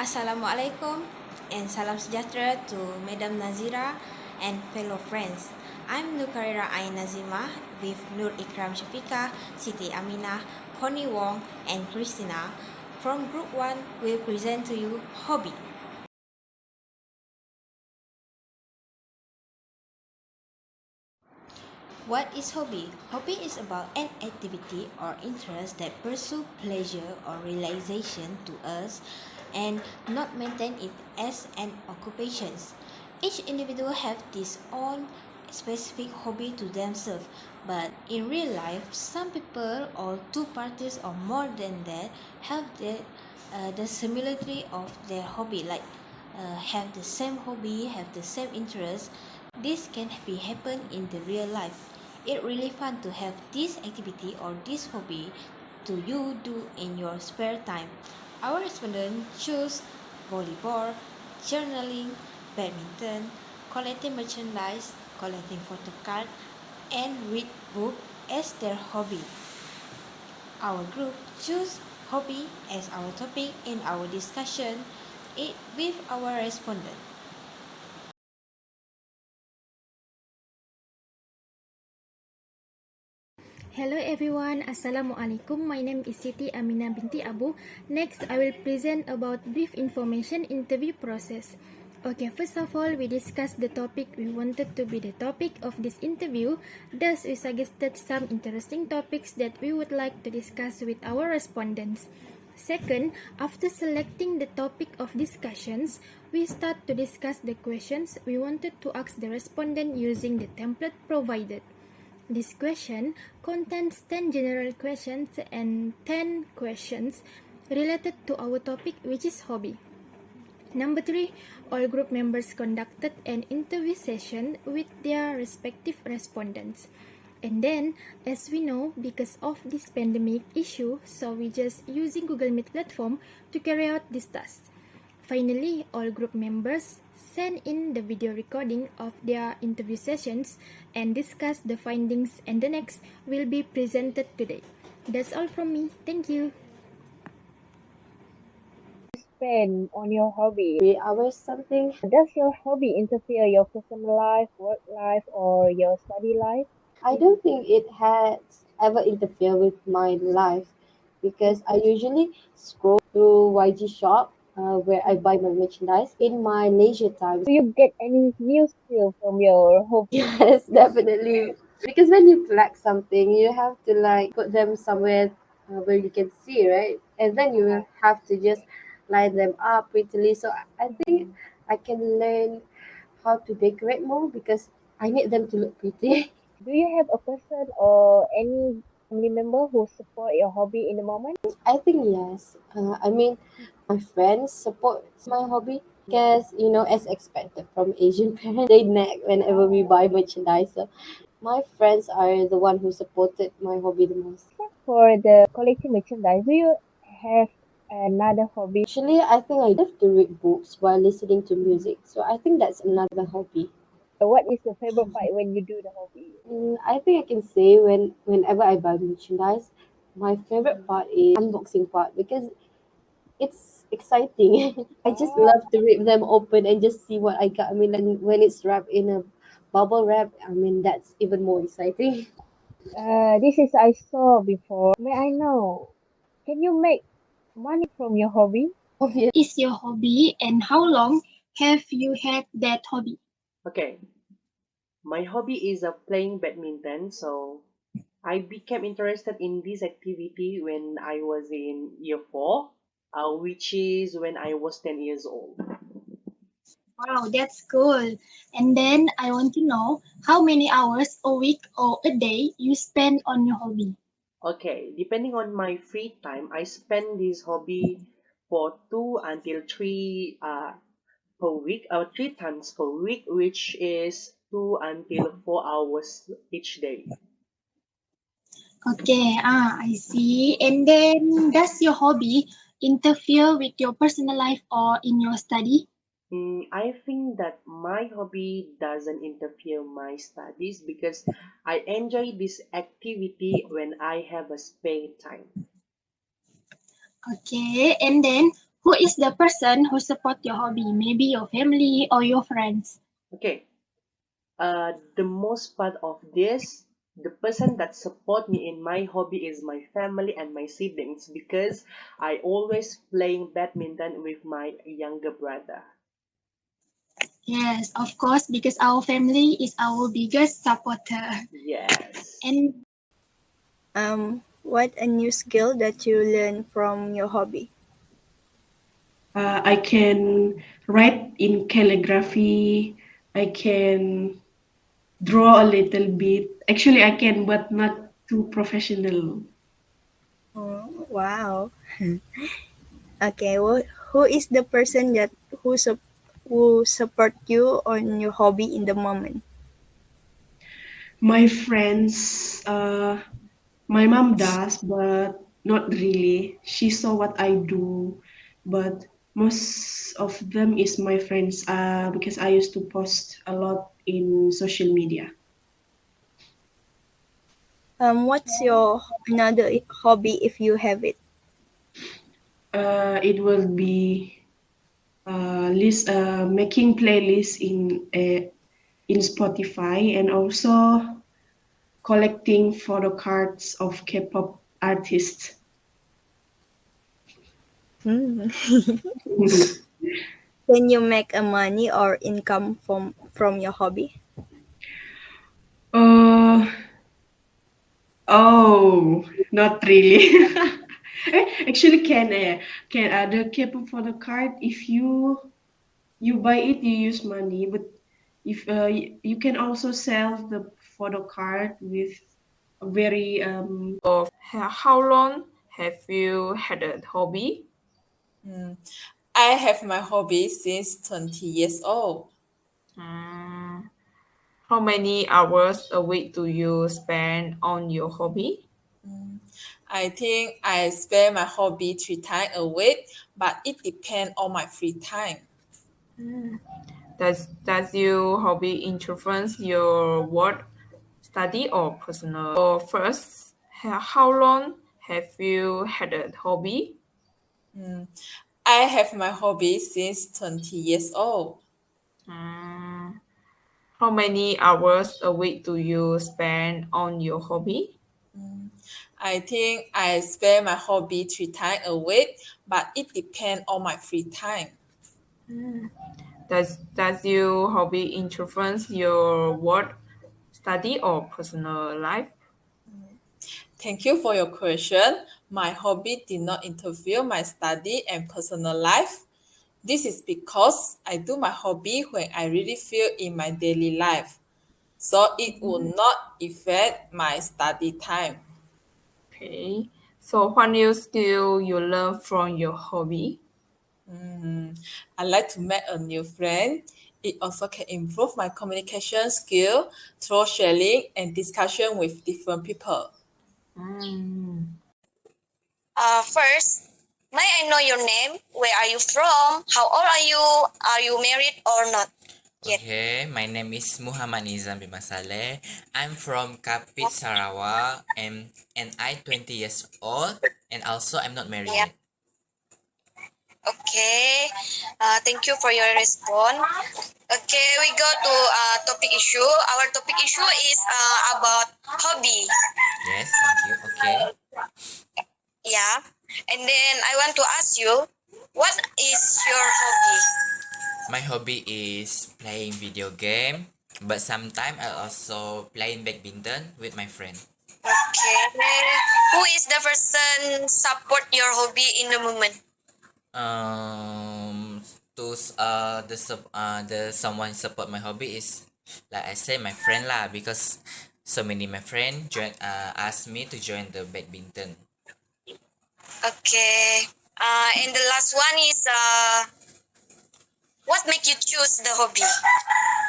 Assalamualaikum and salam sejahtera to Madam Nazira and fellow friends. I'm Nukarira Ain Nazimah with Nur Ikram Shafika, Siti Aminah, Connie Wong and Christina. From Group 1, we present to you Hobby. What is hobby? Hobby is about an activity or interest that pursue pleasure or realization to us and not maintain it as an occupation. Each individual have this own specific hobby to themselves, but in real life, some people or two parties or more than that have the similarity of their hobby, like have the same hobby, have the same interest. This can be happen in the real life. It's really fun to have this activity or this hobby to you do in your spare time. Our respondent choose volleyball, journaling, badminton, collecting merchandise, collecting photo card, and read book as their hobby. Our group choose hobby as our topic in our discussion with our respondent. Hello everyone, Assalamualaikum. My name is Siti Aminah binti Abu. Next, I will present about brief information interview process. Okay, first of all, we discussed the topic we wanted to be the topic of this interview. Thus, we suggested some interesting topics that we would like to discuss with our respondents. Second, after selecting the topic of discussions, we start to discuss the questions we wanted to ask the respondent using the template provided. This question contains 10 general questions and 10 questions related to our topic, which is hobby. Number 3, all group members conducted an interview session with their respective respondents. And then, as we know, because of this pandemic issue, so we just using Google Meet platform to carry out this task. Finally, all group members send in the video recording of their interview sessions and discuss the findings, and the next will be presented today. That's all from me. Thank you. Spend on your hobby? 3 hours something. Does your hobby interfere your personal life, work life, or your study life? I don't think it has ever interfered with my life because I usually scroll through YG shop where I buy my merchandise in my leisure time. Do you get any new skill from your hobby? Yes, definitely. Because when you collect something, you have to like put them somewhere where you can see, right? And then you have to just line them up prettily. So I think I can learn how to decorate more because I need them to look pretty. Do you have a person or any family member who support your hobby in the moment? I think yes. I mean, my friends support my hobby because, as expected from Asian parents, they nag whenever we buy merchandise. So my friends are the one who supported my hobby the most. Except for the collecting merchandise, do you have another hobby? Actually, I think I love to read books while listening to music. So I think that's another hobby. What is your favorite part when you do the hobby? I think I can say whenever I buy merchandise, my favorite part is unboxing part because it's exciting. I just love to rip them open and just see what I got. I mean, when it's wrapped in a bubble wrap, I mean that's even more exciting. This is I saw before. May I know? Can you make money from your hobby? Obviously. Is your hobby and how long have you had that hobby? Okay, my hobby is playing badminton, so I became interested in this activity when I was in year 4, which is when I was 10 years old. Wow, that's cool. And then I want to know how many hours a week or a day you spend on your hobby. Okay, depending on my free time, I spend this hobby for 2 until 3 per week, 3 times per week, which is 2 until 4 hours each day. Okay, I see. And then does your hobby interfere with your personal life or in your study? I think that my hobby doesn't interfere my studies because I enjoy this activity when I have a spare time. Okay, and then Who is the person who support your hobby? Maybe your family or your friends. Okay. The most part of this, the person that support me in my hobby is my family and my siblings because I always playing badminton with my younger brother. Yes, of course, because our family is our biggest supporter. Yes. And What a new skill that you learn from your hobby? I can write in calligraphy. I can draw a little bit. Actually, I can, but not too professional. Oh, wow. Okay, well, who is the person that who support you on your hobby in the moment? My friends, my mom does, but not really. She saw what I do, but most of them is my friends. Because I used to post a lot in social media. What's your another hobby if you have it? It will be list making playlists in Spotify and also collecting photo cards of K-pop artists. Hmm. Can you make a money or income from your hobby? uh, oh, not really. Actually, can the K-pop photo card if you buy it you use money, but if you can also sell the photo card with a very How long have you had a hobby? I have my hobby since 20 years old. Mm, how many hours a week do you spend on your hobby? I think I spend my hobby 3 times a week, but it depends on my free time. Does your hobby influence your work, study, or personal? So first, how long have you had a hobby? I have my hobby since 20 years old. Mm, how many hours a week do you spend on your hobby? I think I spend my hobby 3 times a week, but it depends on my free time. Does your hobby influence your work, study, or personal life? Thank you for your question. My hobby did not interfere my study and personal life. This is because I do my hobby when I really feel in my daily life. So it will not affect my study time. Okay. So what new skill you learn from your hobby? I like to make a new friend. It also can improve my communication skill through sharing and discussion with different people. First, may I know your name? Where are you from? How old are you? Are you married or not yet? Okay, my name is Muhammad Nizam Bimasale. I'm from Kapit, Sarawak, and I 20 years old, and also I'm not married Yeah. yet. Okay. Thank you for your response. Okay, we go to topic issue. Our topic issue is about hobby. Yes, thank you. Okay. Yeah. And then I want to ask you, what is your hobby? My hobby is playing video game, but sometimes I also playing badminton with my friend. Okay. Who is the person support your hobby in the moment? To the someone support my hobby is like I say my friend lah, because so many my friend join ask me to join the badminton. Okay. And the last one is what make you choose the hobby?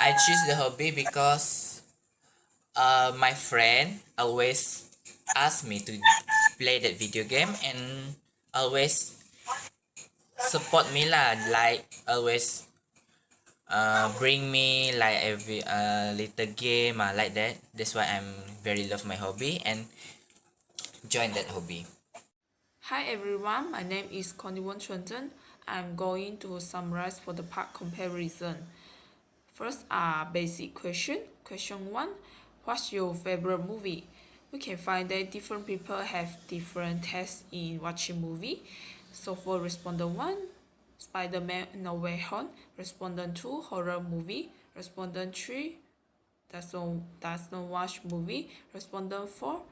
I choose the hobby because my friend always ask me to play that video game and always support me lah, like always bring me like every little game like that. That's why I'm very love my hobby and join that hobby. Hi everyone, my name is Koniwon Chunzhen. I'm going to summarize for the part comparison. First, basic question. Question 1. What's your favorite movie? We can find that different people have different tastes in watching movie. So for respondent 1, Spider-Man No Way Home. Respondent 2, horror movie. Respondent 3, does not watch movie. Respondent 4,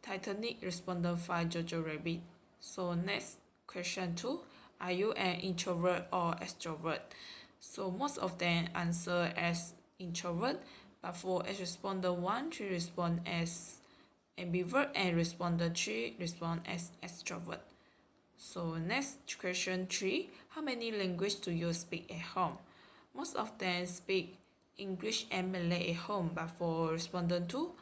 Titanic. Respondent 5, Jojo Rabbit. So next, question 2. Are you an introvert or extrovert? So most of them answer as introvert, but for as respondent 1, 3 respond as ambivert, and respondent 3 respond as extrovert. So next, question 3. How many languages do you speak at home? Most of them speak English and Malay at home, but for respondent 2,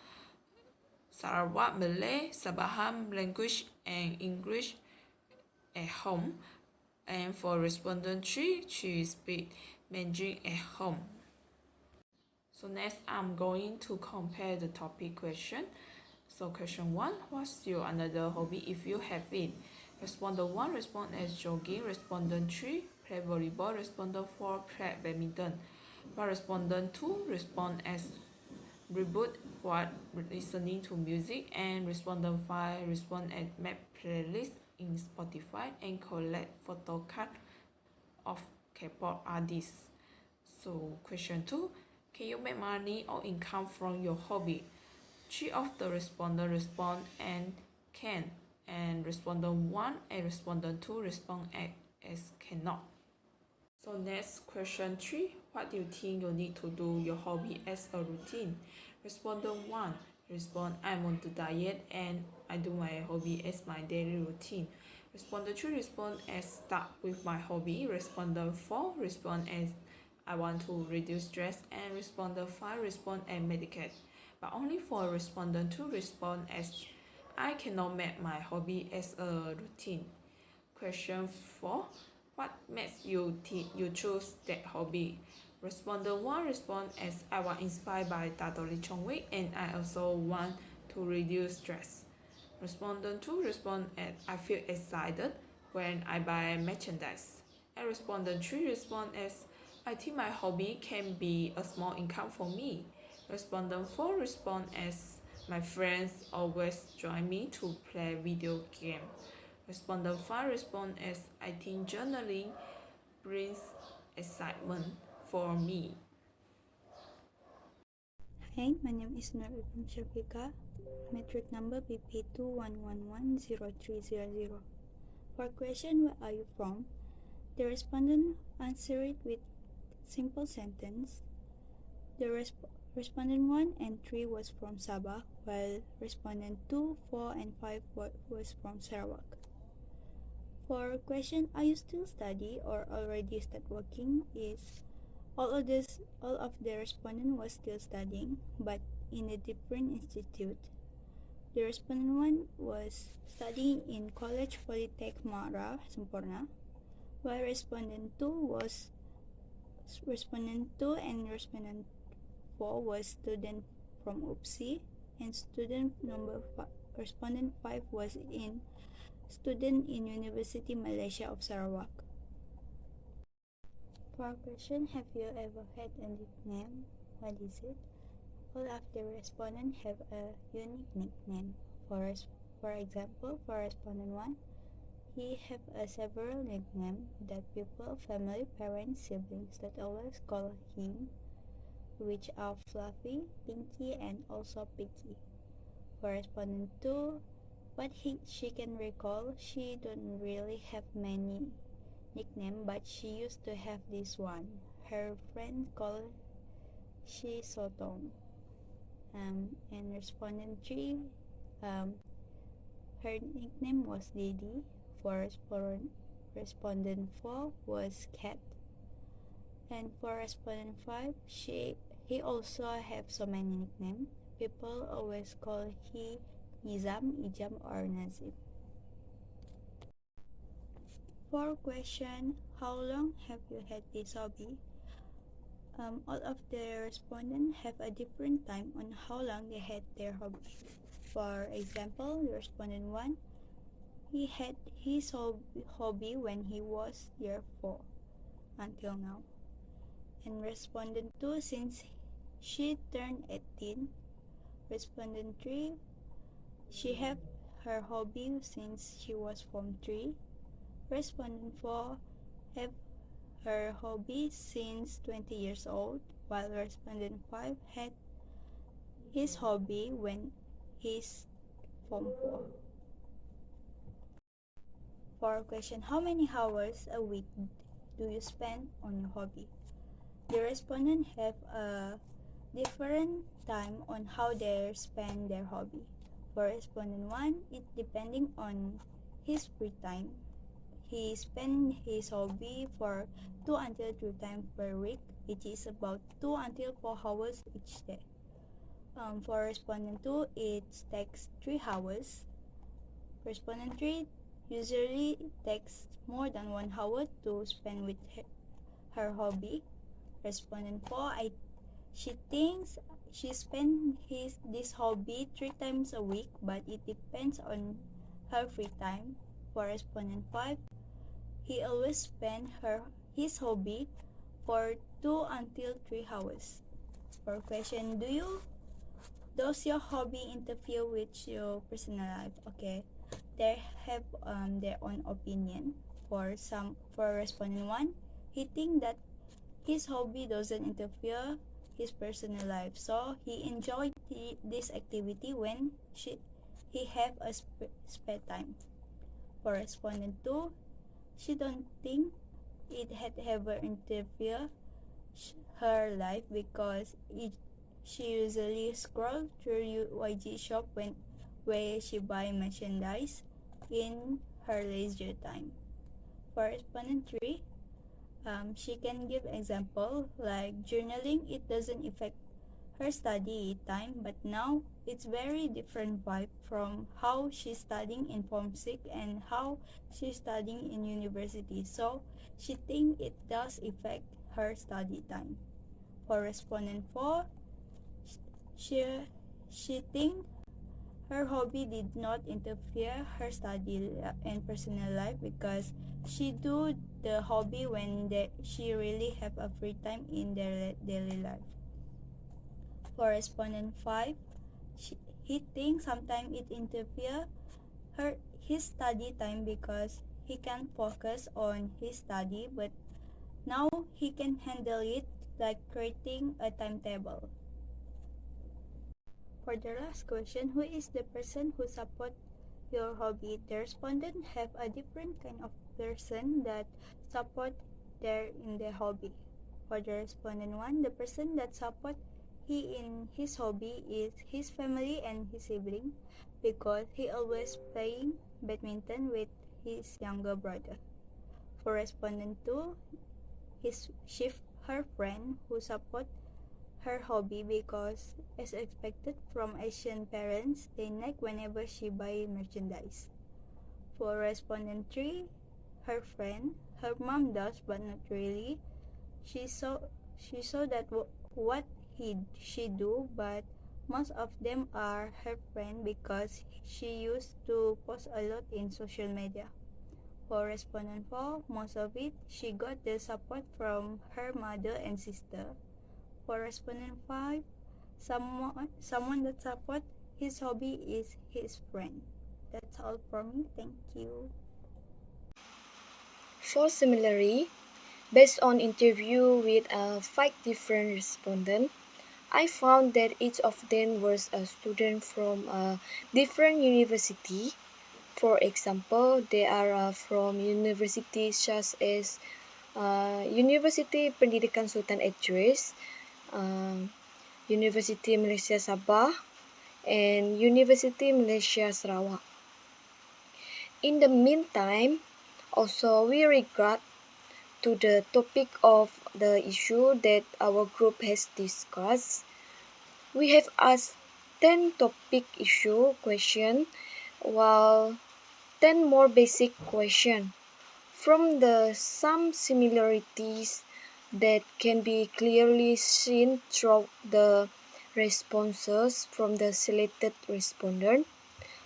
Sarawak Malay, Sabahan language and English at home. And for respondent 3, she speak Mandarin at home. So next, I'm going to compare the topic question. So question 1, what's your another hobby if you have it? Respondent 1 respond as jogging. Respondent 3, play volleyball. Respondent 4, play badminton. While respondent 2 respond as reboot what listening to music. And respondent 5 respond as map playlist in Spotify and collect photo card of K-pop artists. So question 2, can you make money or income from your hobby? 3 of the respondents respond and can, and respondent 1 and respondent 2 respond as cannot. So next, question 3, what do you think you need to do your hobby as a routine? Respondent 1 respond, I'm on the diet and I do my hobby as my daily routine. Respondent 3 respond as start with my hobby. Respondent 4 respond as I want to reduce stress, and respondent 5 respond and medicate. But only for respondent 2 respond as I cannot make my hobby as a routine. Question 4, what makes you choose that hobby? Respondent 1 respond as I was inspired by Dadoli Chongwei and I also want to reduce stress. Respondent 2 respond as I feel excited when I buy merchandise. And respondent 3 respond as I think my hobby can be a small income for me. Respondent 4 respond as my friends always join me to play video game. Respondent 5 respond as I think journaling brings excitement for me. Hi, my name is Nur Ibn Shafika, metric number BP21110300. For question, where are you from? The respondent answered it with simple sentence. The respondent 1 and 3 was from Sabah, while respondent 2, 4, and 5 was from Sarawak. For question, are you still study or already start working? Is all of the respondent was still studying, but in a different institute. The respondent 1 was studying in College Polytech Mara, Sempurna, while respondent 2 and respondent 4 was student from UPSI, and respondent 5 was student in University Malaysia of Sarawak. For question, have you ever had a nickname? What is it? All of the respondents have a unique nickname. For example, for respondent 1, he have several nicknames that people, family, parents, siblings that always call him, which are Fluffy, Pinky, and also Picky. For respondent 2, what she can recall, she don't really have many nicknames, but she used to have this one. Her friend called she Sotong. And respondent 3, her nickname was Lady. For respondent 4 was Cat. And for respondent 5, he also have so many nicknames. People always call he Nizam, Ijam, or Nazib. For question, how long have you had this hobby? All of the respondents have a different time on how long they had their hobby. For example, the respondent 1, he had his hobby when he was year 4 until now. And respondent 2, since she turned 18. Respondent 3, she had her hobby since she was Form 3. Respondent 4, have her hobby since 20 years old, while respondent 5 had his hobby when he's Form 4. For question, how many hours a week do you spend on your hobby? The respondent have a different time on how they spend their hobby. For respondent 1, it depending on his free time. He spend his hobby for 2 until 3 times per week, which is about 2 until 4 hours each day. For respondent 2, it takes 3 hours. Respondent 3 usually takes more than 1 hour to spend with her hobby. Respondent 4, she thinks she spends this hobby 3 times a week, but it depends on her free time. For respondent 5, he always spends his hobby for 2 until 3 hours. For question, does your hobby interfere with your personal life? Okay, they have their own opinion. For respondent 1, he thinks that his hobby doesn't interfere his personal life, so he enjoyed this activity when he have a spare time. For respondent 2, she don't think it had ever interfered her life because she usually scroll through YG shop where she buy merchandise in her leisure time. For respondent 3, she can give example like journaling. It doesn't affect her study time, but now it's very different vibe from how she's studying in Form 6 and how she's studying in university. So she think it does affect her study time. For respondent 4, she think her hobby did not interfere her study and personal life because she do the hobby when she really have a free time in their daily life. For respondent 5, he thinks sometimes it interfere his study time because he can focus on his study, but now he can handle it like creating a timetable. For the last question, who is the person who support your hobby? The respondent have a different kind of person that support in their hobby. For the respondent 1, the person that support he in his hobby is his family and his sibling because he always playing badminton with his younger brother. For respondent 2, her friend who support her hobby because, as expected from Asian parents, they nag whenever she buy merchandise. For respondent 3, her friend, her mom does but not really. She saw that what she do, but most of them are her friend because she used to post a lot in social media. For respondent 4, most of it, she got the support from her mother and sister. For respondent 5, someone that support his hobby is his friend. That's all from me. Thank you. For similarly, based on interview with 5 different respondents, I found that each of them was a student from a different university. For example, they are from universities such as University Pendidikan Sultan Idris, University Malaysia Sabah, and University Malaysia Sarawak. In the meantime, also we regard to the topic of the issue that our group has discussed. We have asked 10 topic issue question while 10 more basic question. From the some similarities that can be clearly seen through the responses from the selected respondent.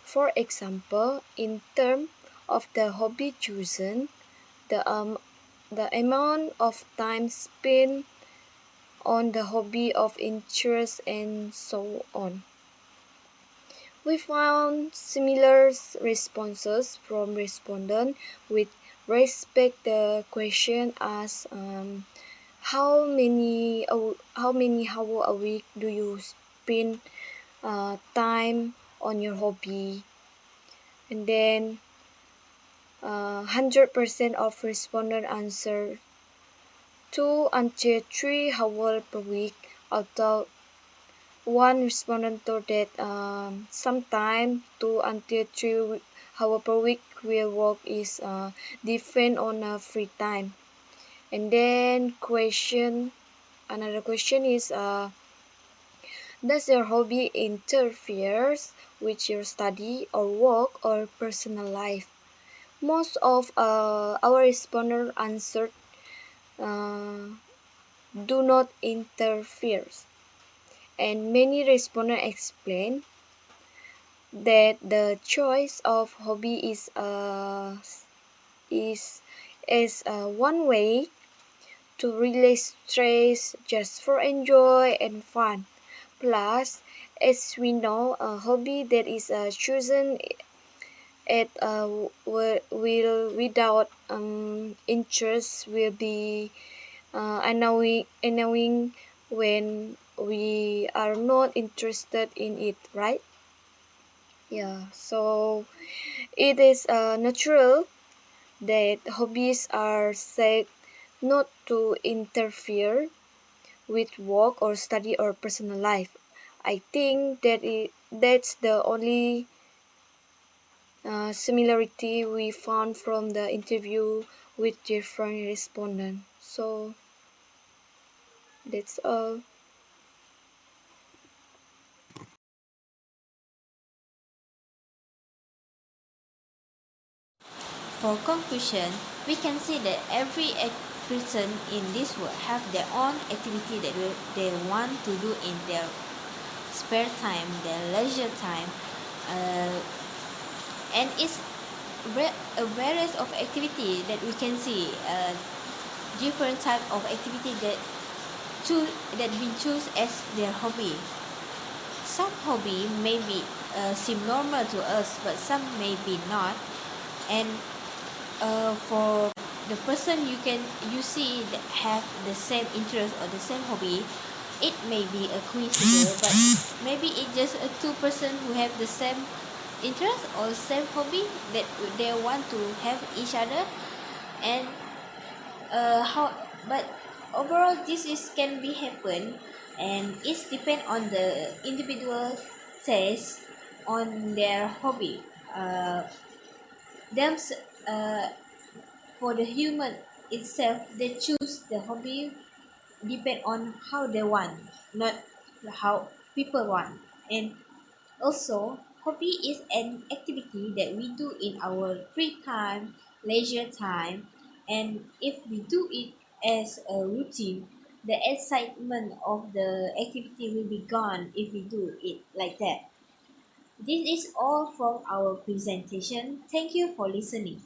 For example, in terms of the hobby chosen, the amount of time spent on the hobby of interest, and so on. We found similar responses from respondents with respect the question as how many hours a week do you spend time on your hobby, and then 100% of respondents answered 2 until 3 hours per week, although one respondent thought that sometime 2 until 3 hours per week real work is depend on free time. And then another question is does your hobby interferes with your study or work or personal life? Most of our respondents answered do not interfere, and many respondents explain that the choice of hobby is one way to release stress just for enjoy and fun. Plus, as we know, a hobby that is chosen at will without interest will be annoying when we are not interested in it, right? Yeah, so it is natural that hobbies are said not to interfere with work or study or personal life. I think that's the only similarity we found from the interview with different respondents. So that's all. For conclusion, we can see that every person in this world have their own activity that they want to do in their spare time, their leisure time, uh, and it's a various of activity that we can see, different type of activity that we choose as their hobby. Some hobby maybe seem normal to us, but some may be not, and for the person you see that have the same interest or the same hobby, it may be a coincidence, but maybe it's just a two person who have the same interest or same hobby that they want to have each other, and how but overall this is can be happen, and it's depend on the individual taste on their hobby. Them uh, for the human itself, they choose the hobby depend on how they want, not how people want. And also, hobby is an activity that we do in our free time, leisure time, and if we do it as a routine, the excitement of the activity will be gone if we do it like that. This is all from our presentation. Thank you for listening.